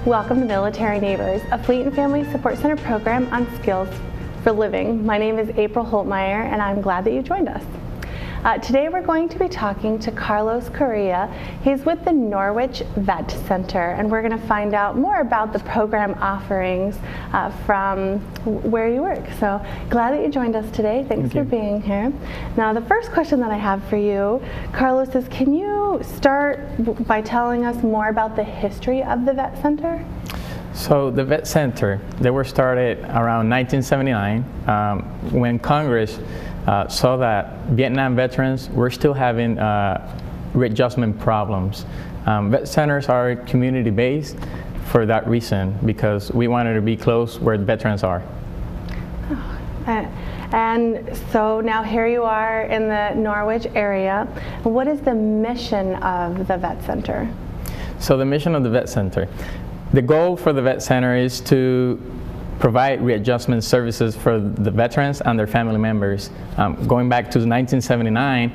Welcome to Military Neighbors, a Fleet and Family Support Center program on skills for living. My name is April Holtmeyer, and I'm glad that you joined us. Today we're going to be talking to Carlos Correa. He's with the Norwich Vet Center, and we're going to find out more about the program offerings from where you work. So glad that you joined us today. Thanks for being here. Now, the first question that I have for you, Carlos, is can you start by telling us more about the history of the Vet Center? So the Vet Center, they were started around 1979 when Congress saw that Vietnam veterans were still having readjustment problems. Vet centers are community-based for that reason, because we wanted to be close where the veterans are. And so now here you are in the Norwich area. What is the mission of the Vet Center? So the mission of the Vet Center, the goal for the Vet Center is to provide readjustment services for the veterans and their family members. Going back to 1979,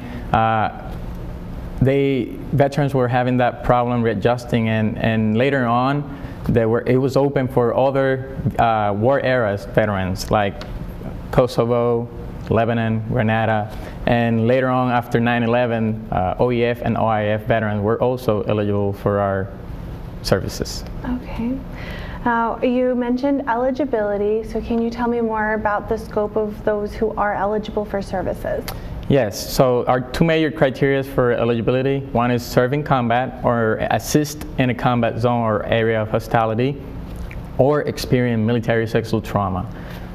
veterans were having that problem readjusting, and later on, it was open for other war eras veterans like Kosovo, Lebanon, Grenada, and later on after 9/11, OEF and OIF veterans were also eligible for our services. Okay. Now, you mentioned eligibility, so can you tell me more about the scope of those who are eligible for services? Yes, so our two major criteria for eligibility, one is serve in combat or assist in a combat zone or area of hostility, or experience military sexual trauma.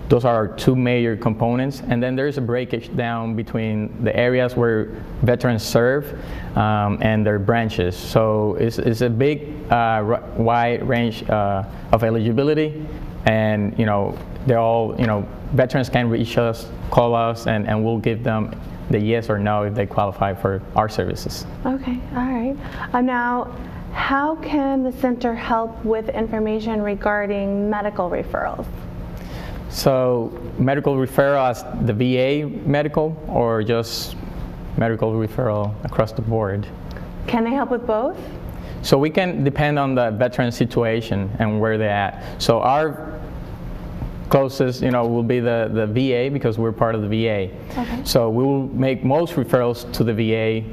Those are our two major components, and then there's a breakage down between the areas where veterans serve and their branches. So it's a big, wide range of eligibility, and they're all, veterans can reach us, call us, and we'll give them the yes or no if they qualify for our services. Okay, all right. Now, how can the center help with information regarding medical referrals? So medical referral as the VA medical, or just medical referral across the board? Can they help with both? So we can depend on the veteran situation and where they're at. So our closest, will be the VA, because we're part of the VA. Okay. So we will make most referrals to the VA,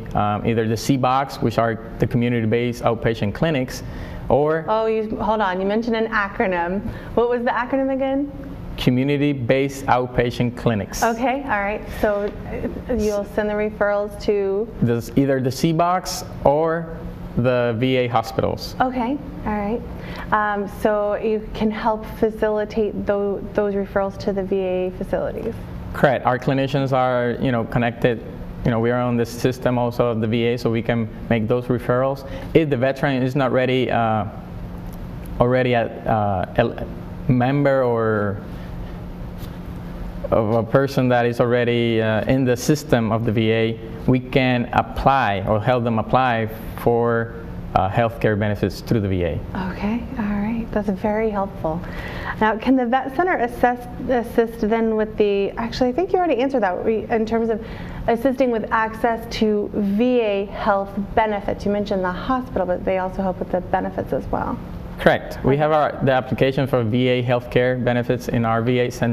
either the CBOCs, which are the community-based outpatient clinics, or... Oh, hold on, you mentioned an acronym. What was the acronym again? Community-based outpatient clinics. Okay, all right. So you'll send the referrals to? Either the CBOCs or the VA hospitals. Okay, all right. So you can help facilitate those referrals to the VA facilities? Correct. Our clinicians are, connected. We are on the system also of the VA, so we can make those referrals. If the veteran is not ready, already a member or of a person that is already in the system of the VA, we can apply or help them apply for healthcare benefits through the VA. Okay, all right, that's very helpful. Now, can the Vet Center assist then with actually I think you already answered that, in terms of assisting with access to VA health benefits. You mentioned the hospital, but they also help with the benefits as well. Correct. We have the application for VA healthcare benefits in our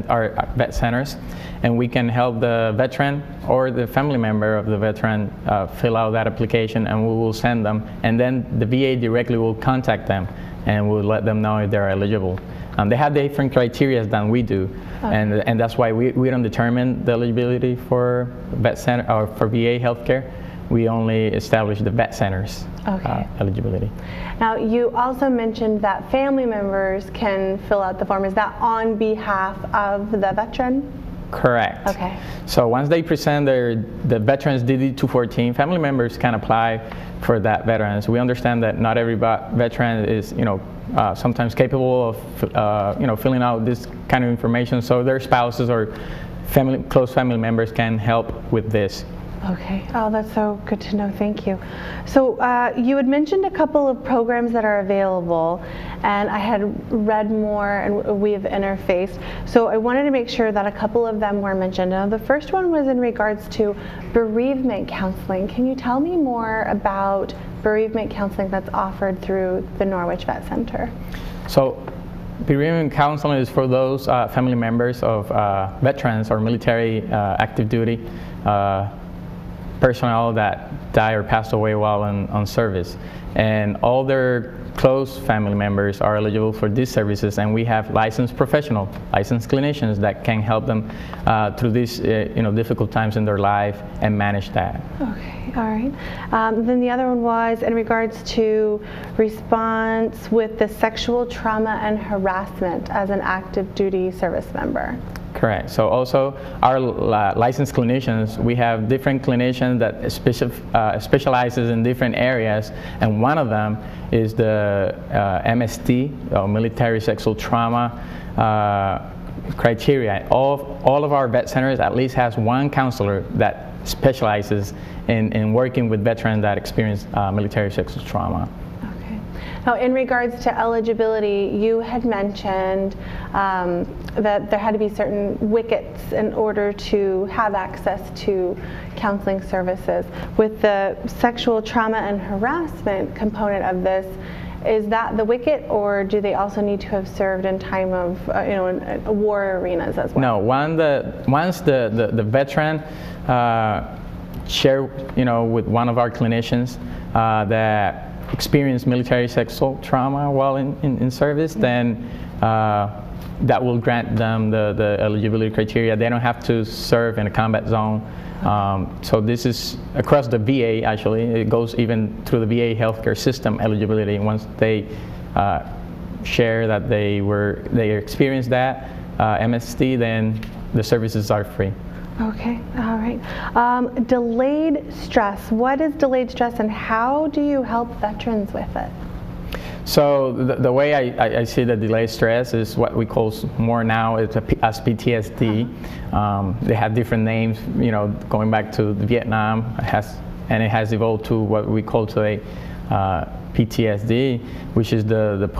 our vet centers, and we can help the veteran or the family member of the veteran fill out that application, and we will send them, and then the VA directly will contact them and we'll let them know if they're eligible. They have different criteria than we do, okay. and that's why we don't determine the eligibility for vet center or for VA healthcare. We only establish the vet centers eligibility. Now, you also mentioned that family members can fill out the form. Is that on behalf of the veteran? Correct. Okay. So once they present the veteran's DD-214, family members can apply for that veterans. We understand that not every veteran is, sometimes capable of, filling out this kind of information. So their spouses or close family members can help with this. Okay. Oh, that's so good to know. Thank you. So you had mentioned a couple of programs that are available, and I had read more, and we have interfaced. So I wanted to make sure that a couple of them were mentioned. Now, the first one was in regards to bereavement counseling. Can you tell me more about bereavement counseling that's offered through the Norwich Vet Center? So bereavement counseling is for those family members of veterans or military active duty personnel that die or passed away while on service. And all their close family members are eligible for these services, and we have licensed professional, licensed clinicians that can help them through these difficult times in their life and manage that. Okay, all right. Then the other one was in regards to response with the sexual trauma and harassment as an active duty service member. Correct. So also our licensed clinicians, we have different clinicians that specializes in different areas, and one of them is the MST, military sexual trauma criteria. All of our vet centers at least has one counselor that specializes in working with veterans that experience military sexual trauma. Now, in regards to eligibility, you had mentioned that there had to be certain wickets in order to have access to counseling services. With the sexual trauma and harassment component of this, is that the wicket, or do they also need to have served in time of in war arenas as well? No. Once the veteran share with one of our clinicians that experience military sexual trauma while in service, then that will grant them the eligibility criteria. They don't have to serve in a combat zone. So this is across the VA, actually. It goes even through the VA healthcare system eligibility. Once they share that they experienced that MST, then the services are free. Okay, all right. Delayed stress. What is delayed stress, and how do you help veterans with it? So the way I see the delayed stress is what we call more now as PTSD. They have different names, going back to Vietnam, and it has evolved to what we call today PTSD, which is the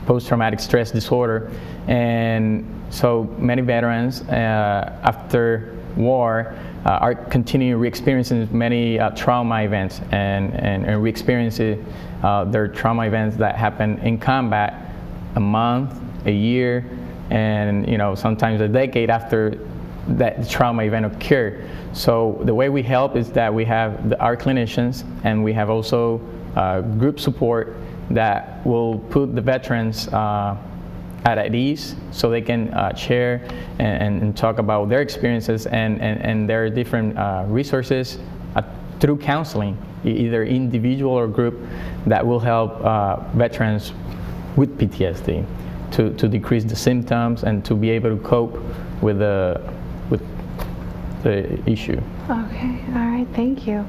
post-traumatic stress disorder. And so many veterans after war are continuing re-experiencing many trauma events and re-experiencing their trauma events that happen in combat a month, a year, and sometimes a decade after that trauma event occurred. So the way we help is that we have our clinicians, and we have also group support that will put the veterans at ease, so they can share and talk about their experiences and their different resources through counseling, either individual or group, that will help veterans with PTSD to decrease the symptoms and to be able to cope with the issue. Okay, all right, thank you.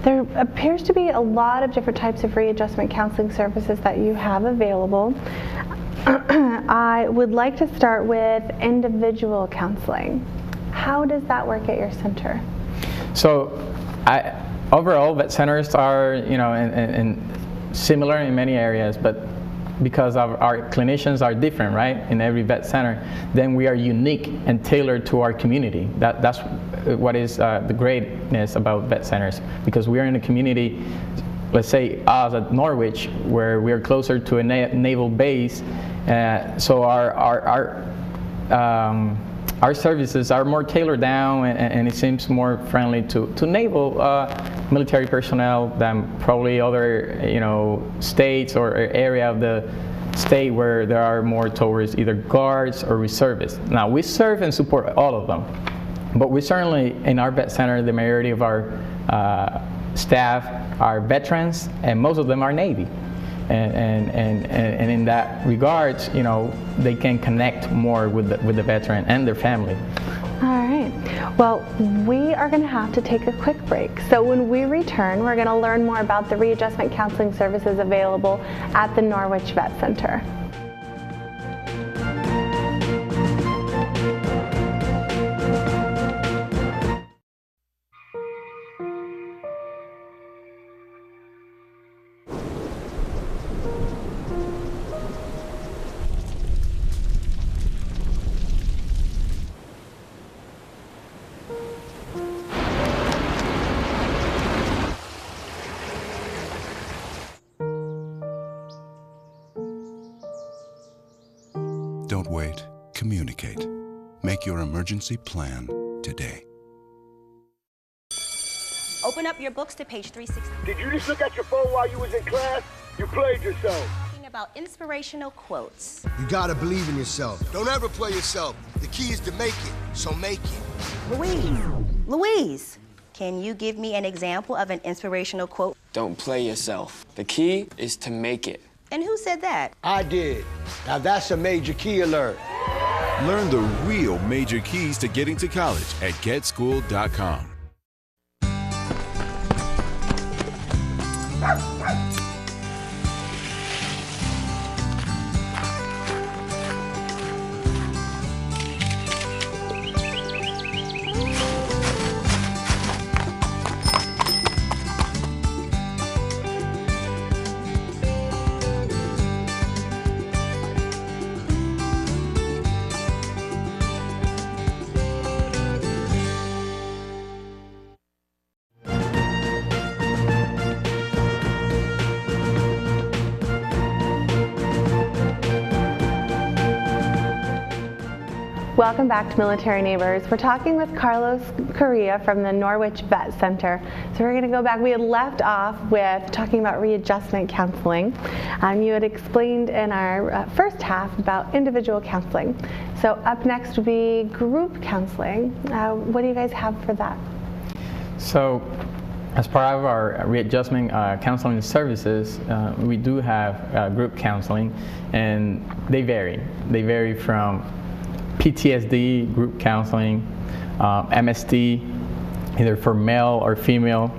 There appears to be a lot of different types of readjustment counseling services that you have available. I would like to start with individual counseling. How does that work at your center? So, overall, vet centers are, similar in many areas, but because our clinicians are different, right, in every vet center, then we are unique and tailored to our community. That's what is the greatness about vet centers, because we are in a community, let's say us at Norwich, where we are closer to a naval base, so our services are more tailored down, and it seems more friendly to naval military personnel than probably other states or area of the state where there are more towards either guards or reservists. Now, we serve and support all of them, but we certainly, in our vet center, the majority of our staff are veterans, and most of them are Navy. And in that regards, they can connect more with the veteran and their family. All right. Well, we are going to have to take a quick break. So when we return, we're going to learn more about the readjustment counseling services available at the Norwich Vet Center. Don't wait. Communicate. Make your emergency plan today. Open up your books to page 360. Did you just look at your phone while you was in class? You played yourself. Talking about inspirational quotes. You gotta believe in yourself. Don't ever play yourself. The key is to make it, so make it. Louise, can you give me an example of an inspirational quote? Don't play yourself. The key is to make it. And who said that? I did. Now that's a major key alert. Learn the real major keys to getting to college at getschool.com. Welcome back to Military Neighbors. We're talking with Carlos Correa from the Norwich Vet Center. So we're going to go back. We had left off with talking about readjustment counseling. You had explained in our first half about individual counseling. So up next would be group counseling. What do you guys have for that? So as part of our readjustment counseling services, we do have group counseling, and they vary. They vary from PTSD group counseling, MST, either for male or female,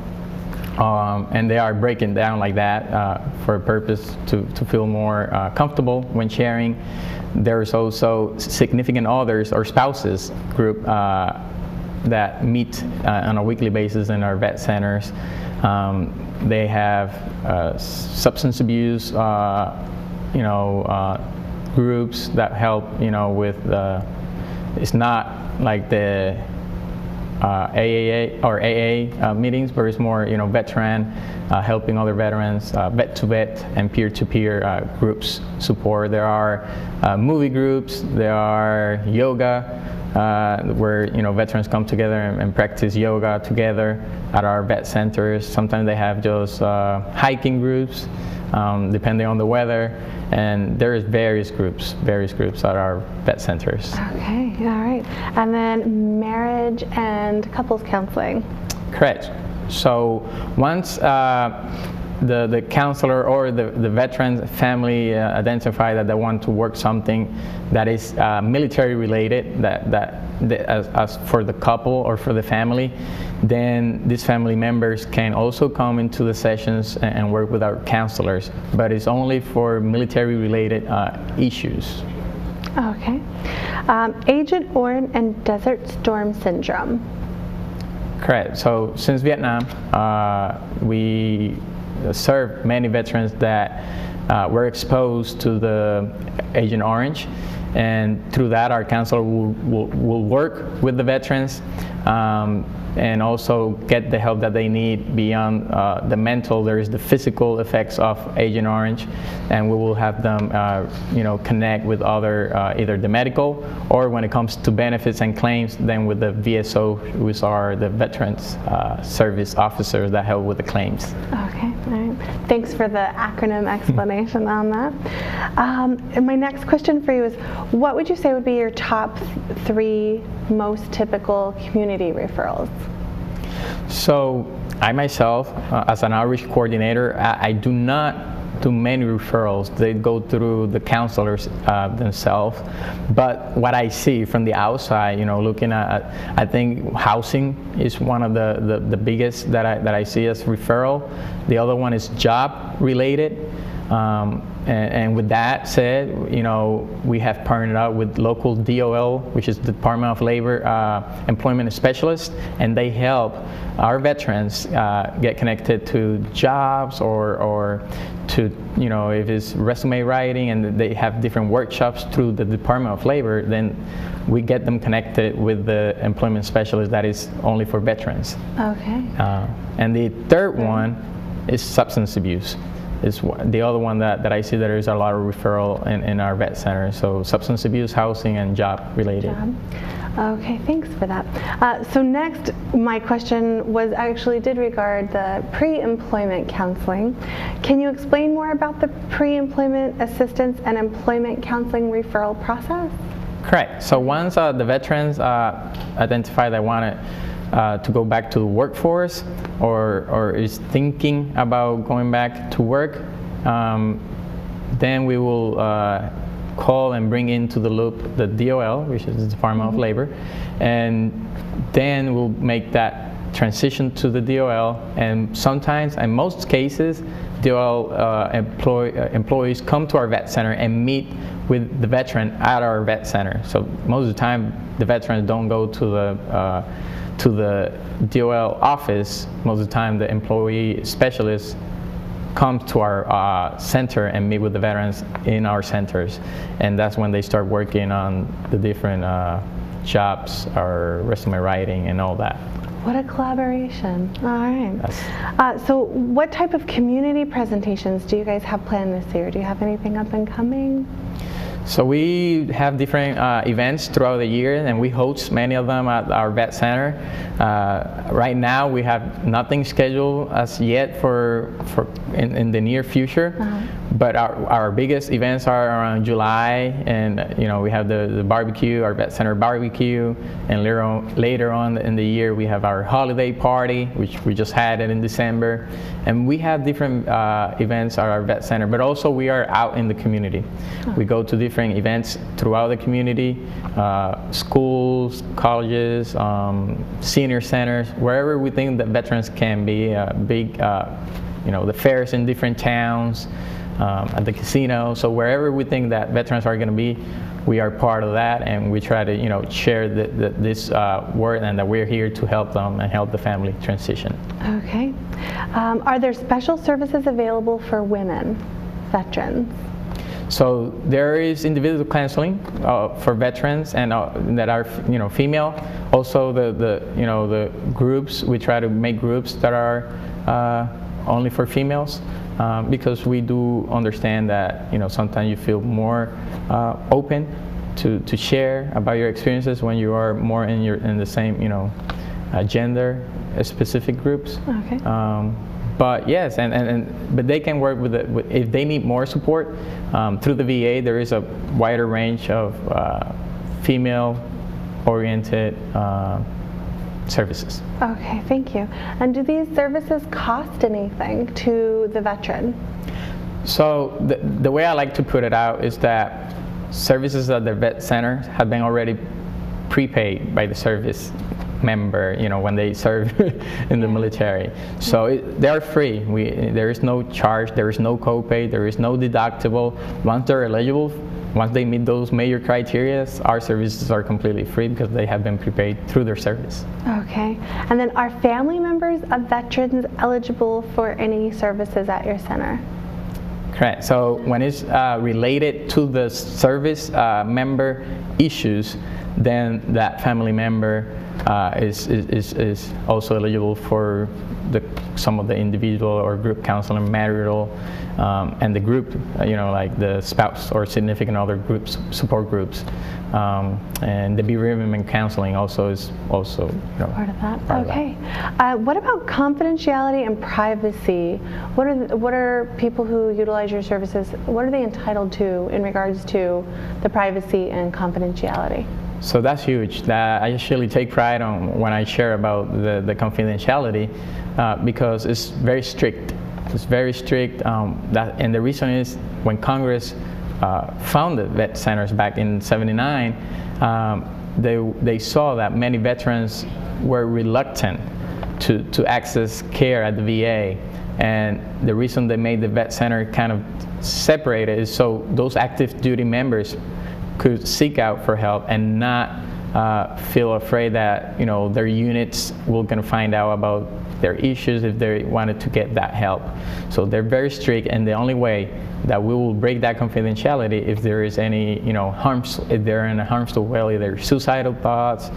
and they are breaking down like that for a purpose to feel more comfortable when sharing. There's also significant others or spouses group that meet on a weekly basis in our vet centers. They have substance abuse, groups that help, with it's not like the AAA or AA meetings, but it's more, veteran helping other veterans, vet to vet and peer-to-peer groups support. There are movie groups, there are yoga, where veterans come together and practice yoga together at our vet centers. Sometimes they have just hiking groups, depending on the weather. And there is various groups at our vet centers. Okay, all right. And then marriage and couples counseling. Correct. So once the counselor or the veteran's family identify that they want to work something that is military related, as for the couple or for the family, then these family members can also come into the sessions and work with our counselors, but it's only for military related issues. Okay. Agent Orange and Desert Storm Syndrome. Correct. So since Vietnam, we served many veterans that were exposed to the Agent Orange, and through that our counselor will work with the veterans and also get the help that they need beyond the mental. There is the physical effects of Agent Orange, and we will have them connect with other either the medical, or when it comes to benefits and claims, then with the VSO, which are the Veterans Service Officers that help with the claims. Okay, all right. Thanks for the acronym explanation on that. And my next question for you is, what would you say would be your top 3 most typical community referrals? So I myself, as an outreach coordinator, I do not do many referrals. They go through the counselors themselves. But what I see from the outside, looking at, I think housing is one of the biggest that I see as referral. The other one is job related. And with that said, we have partnered up with local DOL, which is the Department of Labor Employment Specialist, and they help our veterans get connected to jobs or to, if it's resume writing, and they have different workshops through the Department of Labor, then we get them connected with the employment specialist that is only for veterans. Okay. And the third one is substance abuse. is the other one that I see that there is a lot of referral in our vet center. So substance abuse, housing, and job related. Okay, thanks for that. So next, my question did regard the pre-employment counseling. Can you explain more about the pre-employment assistance and employment counseling referral process? Correct. So once the veterans identify they want to go back to the workforce or is thinking about going back to work, then we will call and bring into the loop the DOL, which is the Department of Labor, and then we'll make that transition to the DOL. And sometimes, in most cases, DOL employees come to our vet center and meet with the veteran at our vet center. So most of the time, the veterans don't go to the DOL office. Most of the time, the employee specialist comes to our center and meet with the veterans in our centers, and that's when they start working on the different jobs, or resume writing, and all that. What a collaboration. All right. So what type of community presentations do you guys have planned this year? Do you have anything up and coming? So we have different events throughout the year, and we host many of them at our vet center. Right now, we have nothing scheduled as yet for in the near future. But our biggest events are around July, and we have the barbecue, our vet center barbecue, and later on in the year we have our holiday party, which we just had it in December. And we have different events at our vet center, but also we are out in the community. We go to different events throughout the community, schools, colleges, senior centers, wherever we think that veterans can be. The fairs in different towns, at the casino. So wherever we think that veterans are going to be, we are part of that, and we try to share this word, and that we're here to help them and help the family transition. Okay. Are there special services available for women veterans? So there is individual counseling for veterans and that are female. Also the groups, we try to make groups that are only for females, because we do understand that sometimes you feel more open to share about your experiences when you are more in the same gender specific groups. Okay. But yes, but they can work with if they need more support through the VA. There is a wider range of female-oriented services. Okay, thank you. And do these services cost anything to the veteran? So the way I like to put it out is that services at the vet center have been already prepaid by the service member, when they serve in the military. So they are free. There is no charge, there is no copay, there is no deductible. Once they're eligible, once they meet those major criteria, our services are completely free because they have been prepaid through their service. Okay. And then are family members of veterans eligible for any services at your center? Correct. So when it's related to the service member issues, then that family member is also eligible for some of the individual or group counseling, marital, and the group, like the spouse or significant other groups, support groups, and the bereavement counseling also is part of that. Okay. What about confidentiality and privacy? What are people who utilize your services? What are they entitled to in regards to the privacy and confidentiality? So that's huge. I actually take pride on when I share about the confidentiality because it's very strict. It's very strict. And the reason is when Congress founded vet centers back in '79, they saw that many veterans were reluctant to access care at the VA. And the reason they made the vet center kind of separated is so those active duty members could seek out for help and not feel afraid that their units will gonna find out about their issues if they wanted to get that help. So they're very strict, and the only way that we will break that confidentiality if there is any if they're in a harmful way, either suicidal thoughts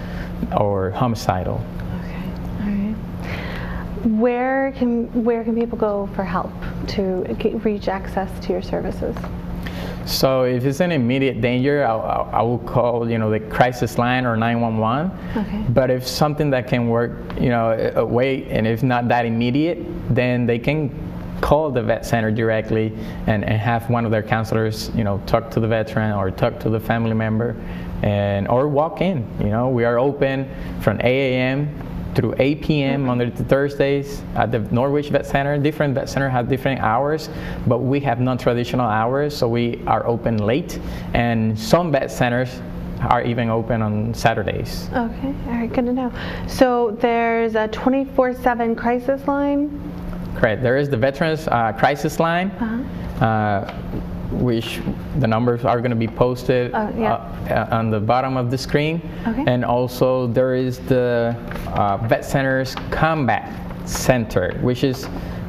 or homicidal. Okay, all right. where can people go for help to reach access to your services? So if it's an immediate danger, I will call, the crisis line or 911. Okay. But if something that can work, wait, and if not that immediate, then they can call the vet center directly and have one of their counselors, talk to the veteran or talk to the family member, or walk in. We are open from 8 a.m. through 8 p.m. Monday to Thursdays at the Norwich Vet Center. Different vet centers have different hours, but we have non-traditional hours, so we are open late, and some vet centers are even open on Saturdays. Okay, all right, good to know. So there's a 24/7 crisis line? Correct. There is the Veterans Crisis Line, which the numbers are going to be posted on the bottom of the screen. Okay. And also there is the Vet Center's Combat Center, which is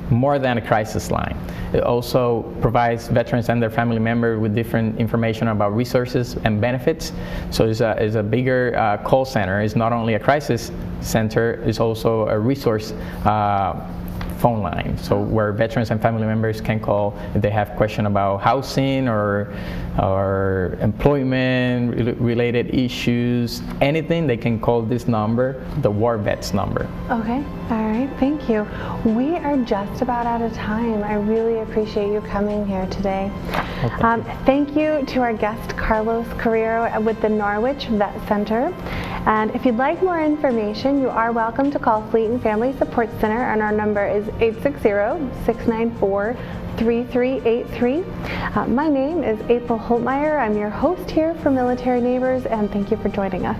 more than a crisis line. It also provides veterans and their family members with different information about resources and benefits. So it's a bigger call center. It's not only a crisis center, it's also a resource phone line, so where veterans and family members can call if they have questions about housing or employment related issues, anything. They can call this number, the War Vets number. Okay, all right, thank you. We are just about out of time. I really appreciate you coming here today. Thank you to our guest Carlos Correa with the Norwich Vet Center. And if you'd like more information, you are welcome to call Fleet and Family Support Center, and our number is 860-694-3383. My name is April Holtmeyer. I'm your host here for Military Neighbors, and thank you for joining us.